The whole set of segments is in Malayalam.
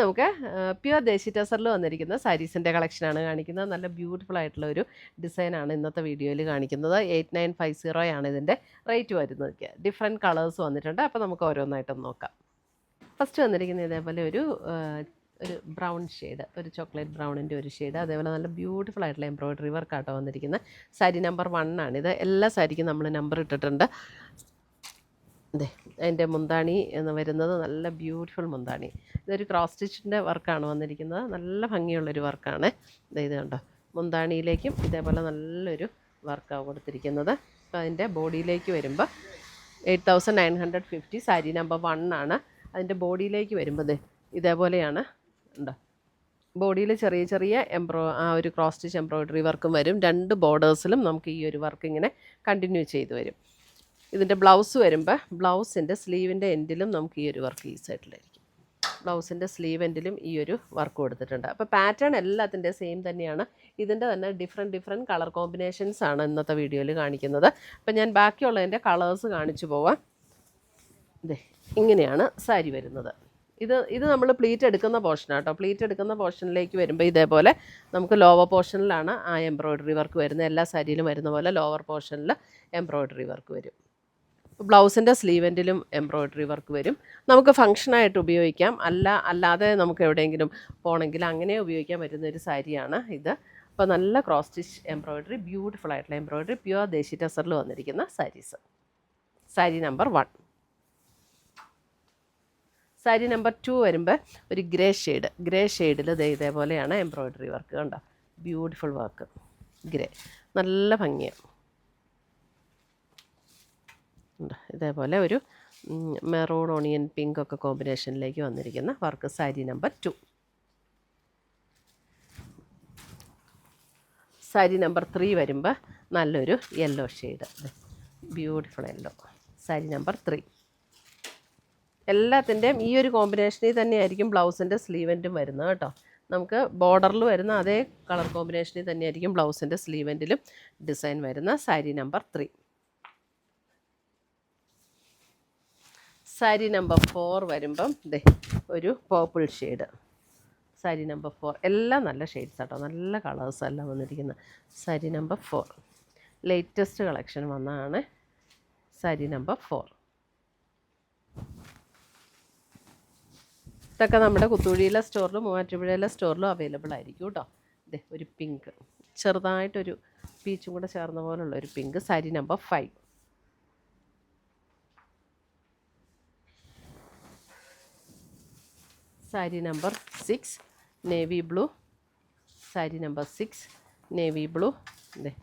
നമുക്ക് പ്യുവർ ദേശി ടസറിൽ വന്നിരിക്കുന്ന സാരീസിൻ്റെ കളക്ഷനാണ് കാണിക്കുന്നത്. നല്ല ബ്യൂട്ടിഫുൾ ആയിട്ടുള്ള ഒരു ഡിസൈനാണ് ഇന്നത്തെ വീഡിയോയിൽ കാണിക്കുന്നത്. 8950 ആണ് ഇതിൻ്റെ റേറ്റ് വരുന്നത്. ഡിഫറെൻറ്റ് കളേഴ്സ് വന്നിട്ടുണ്ട്. അപ്പോൾ നമുക്ക് ഓരോന്നായിട്ടൊന്ന് നോക്കാം. ഫസ്റ്റ് വന്നിരിക്കുന്നത് ഇതേപോലെ ഒരു ബ്രൗൺ ഷെയ്ഡ്, ഒരു ചോക്ലേറ്റ് ബ്രൗണിൻ്റെ ഒരു ഷെയ്ഡ്. അതേപോലെ നല്ല ബ്യൂട്ടിഫുൾ ആയിട്ടുള്ള എംബ്രോയ്ഡറി വർക്കാട്ടോ വന്നിരിക്കുന്നത്. സാരി നമ്പർ 1 ആണ് ഇത്. എല്ലാ സാരിക്കും നമ്മൾ നമ്പർ ഇട്ടിട്ടുണ്ട്. അതെ, അതിൻ്റെ മുന്താണി എന്ന് വരുന്നത് നല്ല ബ്യൂട്ടിഫുൾ മുന്താണി. ഇതൊരു ക്രോസ് സ്റ്റിച്ചിൻ്റെ വർക്കാണ് വന്നിരിക്കുന്നത്. നല്ല ഭംഗിയുള്ളൊരു വർക്കാണ്. ഇത് കണ്ടോ, മുന്താണിയിലേക്കും ഇതേപോലെ നല്ലൊരു വർക്കാണ് കൊടുത്തിരിക്കുന്നത്. അപ്പോൾ അതിൻ്റെ ബോഡിയിലേക്ക് വരുമ്പോൾ 8950 സാരി നമ്പർ 1 ആണ്. അതിൻ്റെ ബോഡിയിലേക്ക് വരുമ്പോൾ ഇതേപോലെയാണ്. ഉണ്ടോ, ബോഡിയിൽ ചെറിയ ചെറിയ ആ ഒരു ക്രോസ് സ്റ്റിച്ച് എംബ്രോയ്ഡറി വർക്കും വരും. 2 ബോർഡേഴ്സിലും നമുക്ക് ഈ ഒരു വർക്ക് ഇങ്ങനെ കണ്ടിന്യൂ ചെയ്ത് വരും. ഇതിൻ്റെ ബ്ലൗസ് വരുമ്പോൾ ബ്ലൗസിൻ്റെ സ്ലീവിൻ്റെ എൻഡിലും നമുക്ക് ഈ ഒരു വർക്ക് ഈ സൈഡിലായിരിക്കും. ബ്ലൗസിൻ്റെ സ്ലീവ് എൻഡിലും ഈ ഒരു വർക്ക് കൊടുത്തിട്ടുണ്ട്. അപ്പോൾ പാറ്റേൺ എല്ലാത്തിൻ്റെ സെയിം തന്നെയാണ്. ഇതിൻ്റെ തന്നെ ഡിഫറെൻറ്റ് കളർ കോമ്പിനേഷൻസ് ആണ് ഇന്നത്തെ വീഡിയോയിൽ കാണിക്കുന്നത്. അപ്പോൾ ഞാൻ ബാക്കിയുള്ളതിൻ്റെ കളേഴ്സ് കാണിച്ചു പോവാം. ഇതേ ഇങ്ങനെയാണ് സാരി വരുന്നത്. ഇത് നമ്മൾ പ്ലീറ്റ് എടുക്കുന്ന പോർഷനാണ് കേട്ടോ. പ്ലീറ്റ് എടുക്കുന്ന പോർഷനിലേക്ക് വരുമ്പോൾ ഇതേപോലെ നമുക്ക് ലോവർ പോർഷനിലാണ് ആ എംബ്രോയ്ഡറി വർക്ക് വരുന്നത്. എല്ലാ സാരിയിലും വരുന്ന പോലെ ലോവർ പോർഷനിൽ എംബ്രോയ്ഡറി വർക്ക് വരും. ബ്ലൗസിൻ്റെ സ്ലീവെൻറ്റിലും എംബ്രോയ്ഡറി വർക്ക് വരും. നമുക്ക് ഫങ്ഷനായിട്ട് ഉപയോഗിക്കാം, അല്ലാതെ നമുക്ക് എവിടെയെങ്കിലും പോകണമെങ്കിൽ അങ്ങനെ ഉപയോഗിക്കാൻ പറ്റുന്ന ഒരു സാരിയാണ് ഇത്. അപ്പോൾ നല്ല ക്രോസ് സ്റ്റിച്ച് എംബ്രോയ്ഡറി, ബ്യൂട്ടിഫുൾ ആയിട്ടുള്ള എംബ്രോയ്ഡറി, പ്യുവർ ദേശി ടസറിൽ വന്നിരിക്കുന്ന സാരീസ്. സാരി നമ്പർ 1. സാരി നമ്പർ 2 വരുമ്പോൾ ഒരു ഗ്രേ ഷെയ്ഡിൽ ഇതേപോലെയാണ് എംബ്രോയ്ഡറി വർക്ക്. കണ്ടോ, ബ്യൂട്ടിഫുൾ വർക്ക്, ഗ്രേ, നല്ല ഭംഗിയാണ്. ഇതേപോലെ ഒരു മെറൂൺ ഓണിയൻ പിങ്ക് ഒക്കെ കോമ്പിനേഷനിലേക്ക് വന്നിരിക്കുന്ന work. Sari number 2. Sari number 3 വരുമ്പോൾ നല്ലൊരു yellow shade, beautiful yellow. Sari number 3. എല്ലാത്തിൻ്റെയും ഈ ഒരു കോമ്പിനേഷനിൽ തന്നെയായിരിക്കും ബ്ലൗസിൻ്റെ സ്ലീവെൻറ്റും വരുന്നത് കേട്ടോ. നമുക്ക് ബോർഡറിൽ വരുന്ന അതേ കളർ കോമ്പിനേഷനിൽ തന്നെയായിരിക്കും ബ്ലൗസിൻ്റെ സ്ലീവെൻറ്റിലും ഡിസൈൻ വരുന്ന. സാരി നമ്പർ 3. സാരി നമ്പർ 4 വരുമ്പം ഒരു പേർപ്പിൾ ഷെയ്ഡ്. സാരി നമ്പർ 4 എല്ലാം നല്ല ഷെയ്ഡ്സ് കേട്ടോ, നല്ല കളേഴ്സ് എല്ലാം വന്നിരിക്കുന്നത്. സാരി നമ്പർ 4 ലേറ്റസ്റ്റ് കളക്ഷൻ വന്നതാണ്. സാരി നമ്പർ 4 ഇതൊക്കെ നമ്മുടെ കുത്തൂഴിയിലെ സ്റ്റോറിലും മൂവാറ്റുപുഴയിലെ സ്റ്റോറിലും അവൈലബിൾ ആയിരിക്കും കേട്ടോ. ഒരു പിങ്ക്, ചെറുതായിട്ടൊരു പീച്ചും കൂടെ ചേർന്ന പോലുള്ള ഒരു pink. Sari number 5. Sari number 6 navy blue. Sari number 6 navy blue.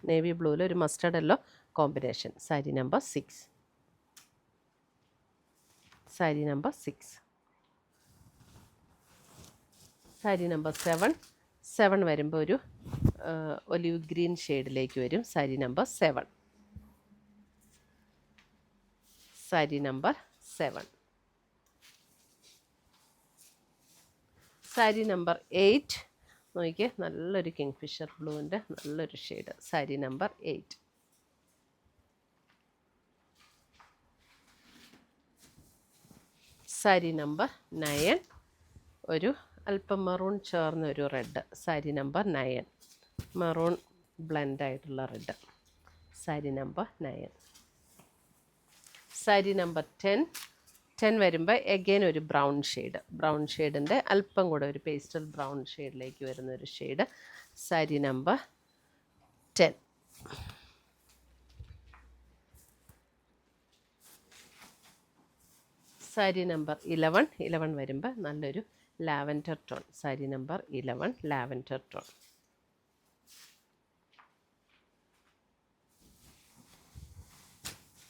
Navy ബ്ലൂവിൽ ഒരു mustard yellow combination. Sari number 6. Sari number 6. Sari number 7 വരുമ്പോൾ ഒരു ഒലിവ് ഗ്രീൻ ഷെയ്ഡിലേക്ക് വരും. Sari number 7. Sari number 7. Sari number 8 നോക്കിയേ, നല്ലൊരു കിങ്ഫിഷർ ബ്ലൂവിൻ്റെ നല്ലൊരു shade. Sari number 8. Sari number 9 ഒരു അല്പം മെറൂൺ ചേർന്ന ഒരു red. Sari number 9 maroon ബ്ലെൻഡായിട്ടുള്ള red. Sari number 9. Sari number 10 വരുമ്പോൾ എഗെയിൻ ഒരു ബ്രൗൺ ഷെയ്ഡിൻ്റെ അല്പം കൂടെ ഒരു പേസ്റ്റൽ ബ്രൗൺ ഷെയ്ഡിലേക്ക് വരുന്ന ഒരു shade. Sari number 10. Sari number 11 വരുമ്പോൾ നല്ലൊരു lavender tone. Sari number 11 lavender tone.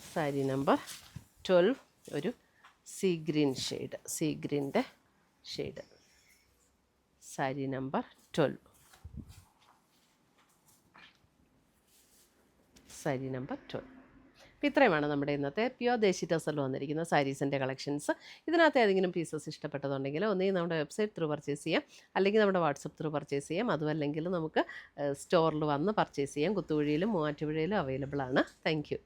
Sari number 12 ഒരു സീ ഗ്രീൻ്റെ shade. Sari number 12. Sari number 12. അപ്പോൾ ഇത്രയുമാണ് നമ്മുടെ ഇന്നത്തെ പ്യുവർ ദേശി ടസറിൽ വന്നിരിക്കുന്ന സാരീസിൻ്റെ കളക്ഷൻസ്. ഇതിനകത്ത് ഏതെങ്കിലും പീസസ് ഇഷ്ടപ്പെട്ടതുണ്ടെങ്കിൽ ഒന്നുകിൽ നമ്മുടെ വെബ്സൈറ്റ് ത്രൂ പർച്ചേസ് ചെയ്യാം, അല്ലെങ്കിൽ നമ്മുടെ വാട്സപ്പ് ത്രൂ പർച്ചേസ് ചെയ്യാം. അതുമല്ലെങ്കിൽ നമുക്ക് സ്റ്റോറിൽ വന്ന് പർച്ചേസ് ചെയ്യാം. കുത്തുകുഴിയിലും മൂവാറ്റുപുഴയിലും അവൈലബിൾ ആണ്. Thank you.